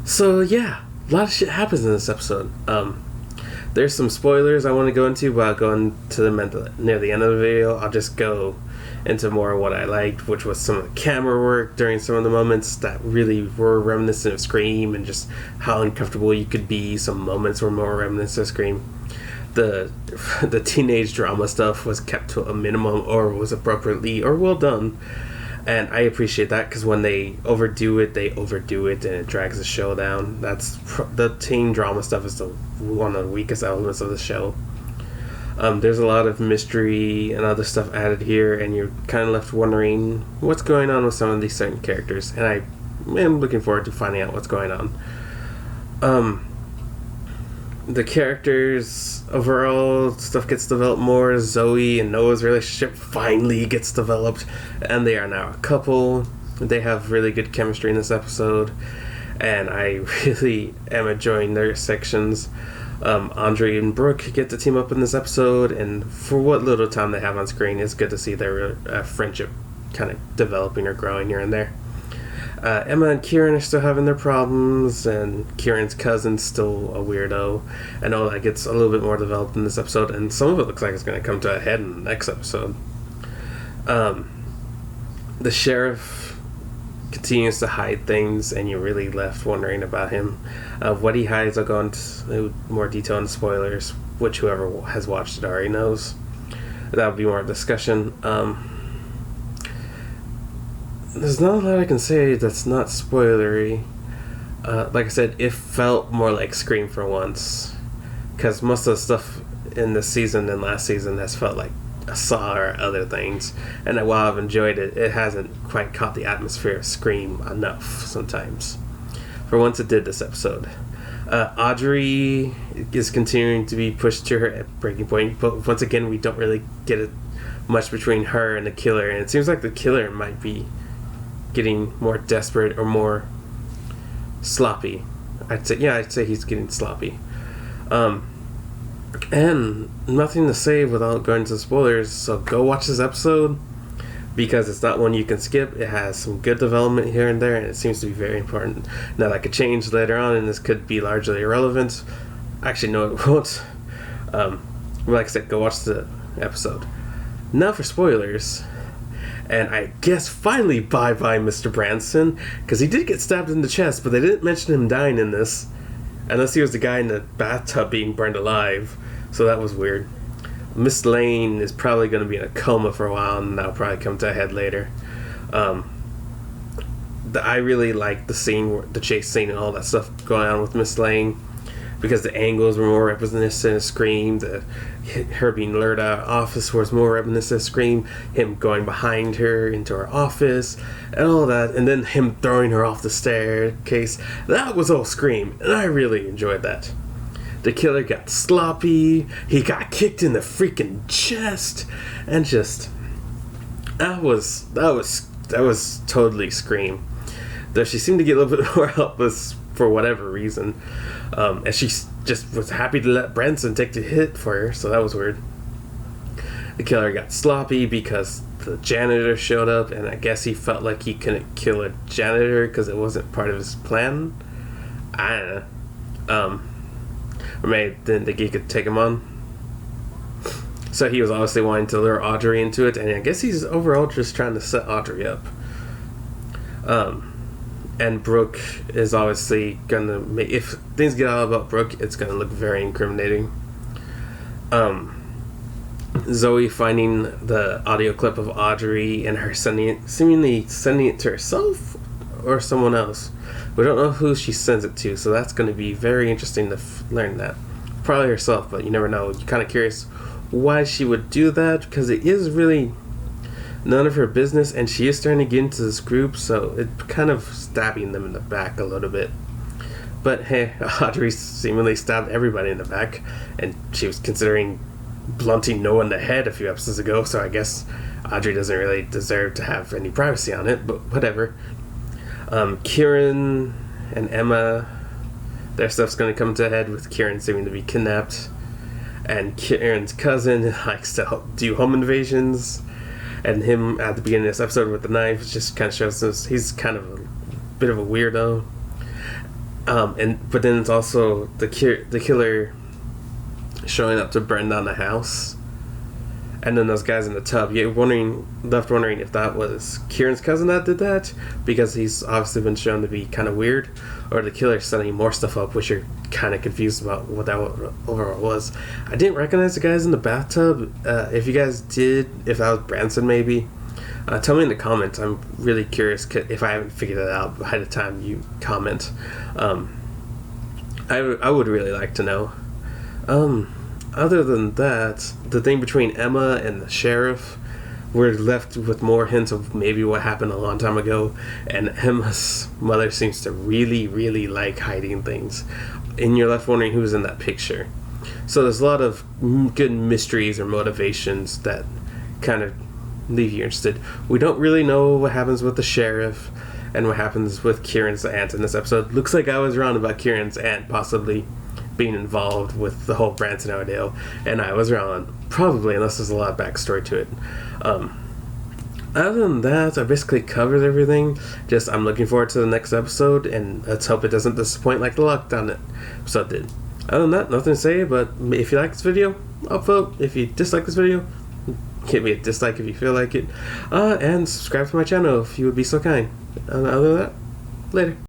So yeah, a lot of shit happens in this episode. There's some spoilers I want to go into, but I'll go into them near the end of the video. I'll just go into more of what I liked, which was some of the camera work during some of the moments that really were reminiscent of Scream, and just how uncomfortable you could be. Some moments were more reminiscent of Scream. The teenage drama stuff was kept to a minimum, or was appropriately or well done. And I appreciate that, because when they overdo it, and it drags the show down. The teen drama stuff is one of the weakest elements of the show. There's a lot of mystery and other stuff added here, and you're kind of left wondering what's going on with some of these certain characters. And I am looking forward to finding out what's going on. The characters overall stuff gets developed more. Zoe and Noah's relationship finally gets developed, and they are now a couple. They have really good chemistry in this episode, and I really am enjoying their sections. Andre and Brooke get to team up in this episode, and for what little time they have on screen, it's good to see their friendship kind of developing or growing here and there. Emma and Kieran are still having their problems, and Kieran's cousin's still a weirdo. I know that gets a little bit more developed in this episode, and some of it looks like it's going to come to a head in the next episode. The sheriff continues to hide things, and you're really left wondering about him. What he hides, I'll go into more detail in spoilers, which whoever has watched it already knows. That'll be more of a discussion. There's not a lot I can say that's not spoilery. Like I said, it felt more like Scream for once, because most of the stuff in this season and last season has felt like a Saw or other things, and while I've enjoyed it, it hasn't quite caught the atmosphere of Scream enough sometimes. For once it did this episode. Audrey is continuing to be pushed to her breaking point, but once again we don't really get it much between her and the killer, and it seems like the killer might be getting more desperate or more sloppy. I'd say he's getting sloppy. And nothing to say without going to spoilers, so go watch this episode, because it's not one you can skip. It has some good development here and there, and it seems to be very important. Now that could change later on, and this could be largely irrelevant. Actually, no, it won't. Like I said, go watch the episode. Now for spoilers. And I guess finally bye-bye Mr. Branson, because he did get stabbed in the chest, but they didn't mention him dying in this, unless he was the guy in the bathtub being burned alive, so that was weird. Miss Lane is probably going to be in a coma for a while, and that'll probably come to a head later. I really like the chase scene and all that stuff going on with Miss Lane, because the angles were more reminiscent of Scream. Her being lured out of office was more reminiscent of Scream. Him going behind her into her office and all that, and then him throwing her off the staircase. That was all Scream, and I really enjoyed that. The killer got sloppy. He got kicked in the freaking chest, and just that was totally Scream. Though she seemed to get a little bit more helpless for whatever reason. And she just was happy to let Branson take the hit for her, so that was weird. The killer got sloppy because the janitor showed up, and I guess he felt like he couldn't kill a janitor because it wasn't part of his plan. I don't know. Or maybe didn't think he could take him on. So he was obviously wanting to lure Audrey into it, and I guess he's overall just trying to set Audrey up. And Brooke is obviously gonna make, if things get out about Brooke, it's gonna look very incriminating. Zoe finding the audio clip of Audrey and her seemingly sending it to herself or someone else. We don't know who she sends it to, so that's gonna be very interesting to learn that. Probably herself, but you never know. You're kind of curious why she would do that, because it is really none of her business, and she is starting to get into this group, so it's kind of stabbing them in the back a little bit. But hey, Audrey seemingly stabbed everybody in the back, and she was considering blunting Noah in the head a few episodes ago, so I guess Audrey doesn't really deserve to have any privacy on it, but whatever. Kieran and Emma, their stuff's going to come to a head with Kieran seeming to be kidnapped, and Kieran's cousin likes to do home invasions. And him at the beginning of this episode with the knife just kind of shows us he's kind of a bit of a weirdo. But then it's also the killer showing up to burn down the house, and then those guys in the tub. You're left wondering if that was Kieran's cousin that did that, because he's obviously been shown to be kind of weird, or the killer setting more stuff up, which you're kind of confused about what that overall was. I didn't recognize the guys in the bathtub. If you guys did, if that was Branson maybe, tell me in the comments. I'm really curious if I haven't figured it out by the time you comment. I would really like to know. Other than that, the thing between Emma and the sheriff, we're left with more hints of maybe what happened a long time ago, and Emma's mother seems to really, really like hiding things, and you're left wondering who's in that picture. So there's a lot of good mysteries or motivations that kind of leave you interested. We don't really know what happens with the sheriff and what happens with Kieran's aunt in this episode. Looks like I was wrong about Kieran's aunt possibly being involved with the whole Branson ordeal, and I was wrong, probably, unless there's a lot of backstory to it. Other than that, I basically covered everything. Just I'm looking forward to the next episode, and let's hope it doesn't disappoint like the Lockdown episode did. Other than that, nothing to say, but if you like this video, upvote. If you dislike this video, give me a dislike if you feel like it, and subscribe to my channel if you would be so kind. Other than that, later.